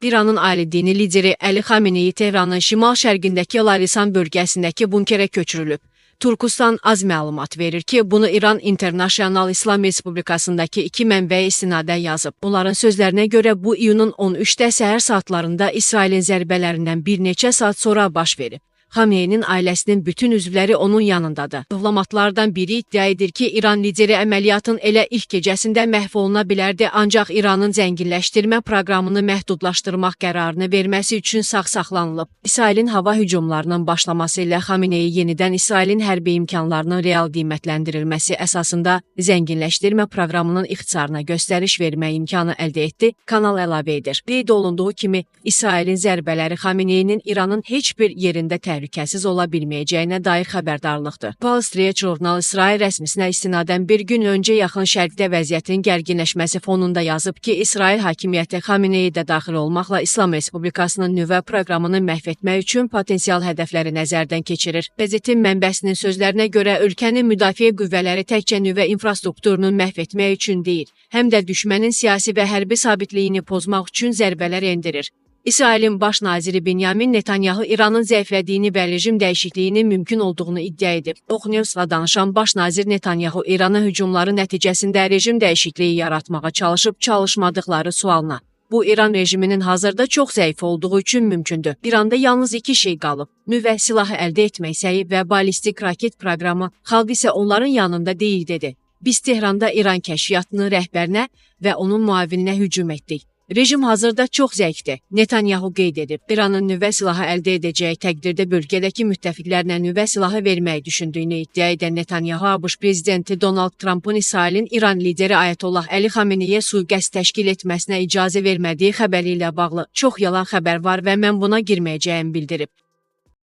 İranın ali dini lideri Əli Xameneyi Tehranın şimal-şərqindəki Larisan bölgəsindəki bunkerə köçürülüb. Turkistan az məlumat verir ki, bunu İran International İslam Respublikasındakı 2 mənbəyə istinadən yazıb. Onların sözlərinə görə bu iyunun 13-də səhər saatlarında İsrailin zərbələrindən bir neçə saat sonra baş verib. Xameneyinin ailəsinin bütün üzvləri onun yanındadır. Diplomatlardan biri iddia edir ki, İran lideri əməliyyatın elə ilk gecəsində məhv oluna bilərdi, ancaq İranın zənginləşdirmə proqramını məhdudlaşdırmaq qərarını verməsi üçün sağ saxlanılıb. İsrailin hava hücumlarının başlaması ilə Xameneyi yenidən İsrailin hərbi imkanlarının real qiymətləndirilməsi əsasında zənginləşdirmə proqramının ixtisarına göstəriş vermək imkanı əldə etdi, kanal əlavə edir. Qeyd olunduğu kimi, İsrailin zərbələri Xameneyinin İranın heç bir yerində təhlükəsiz ola bilməyəcəyinə dair xəbərdarlıqdır. Wall Street Journal İsrail rəsmisinə istinadən bir gün öncə yaxın şərqdə vəziyyətin gərginləşməsi fonunda yazıb ki, İsrail hakimiyyəti Xameneyi də daxil olmaqla İslam Respublikasının nüvə proqramını məhv etmək üçün potensial hədəfləri nəzərdən keçirir. Qəzetin mənbəsinin sözlərinə görə ölkənin müdafiə qüvvələri təkcə nüvə infrastrukturunu məhv etmək üçün deyil, həm də düşmənin siyasi və hərbi sabitliyini pozmaq üçün zərbələr endirir. İsrailin baş naziri Benyamin Netanyahu İranın zəiflədiyini və rejim dəyişikliyinin mümkün olduğunu iddia edib. Oxnews'la danışan baş nazir Netanyahu İrana hücumları nəticəsində rejim dəyişikliyi yaratmağa çalışıb-çalışmadıqları sualına. Bu, İran rejiminin hazırda çox zəif olduğu üçün mümkündür. İranda yalnız 2 şey qalıb. Nüvə silahı əldə etmək səyi və ballistik raket proqramı. Xalq isə onların yanında deyil, dedi. Biz Tehranda İran kəşfiyyatının rəhbərinə və onun müavininə hücum etdik. Rejim hazırda çox zəifdir, Netanyahu qeyd edib. İranın nüvə silahı əldə edəcəyi təqdirdə bölgədəki müttəfiqlərinə nüvə silahı verməyi düşündüyünü iddia edən Netanyahu, ABŞ prezidenti Donald Trump'ın İsrailin İran lideri Ayətullah Əli Xameneyə sui-qəsd təşkil etməsinə icazə vermədiyi xəbəri ilə bağlı çox yalan xəbər var və mən buna girməyəcəyimi bildirib.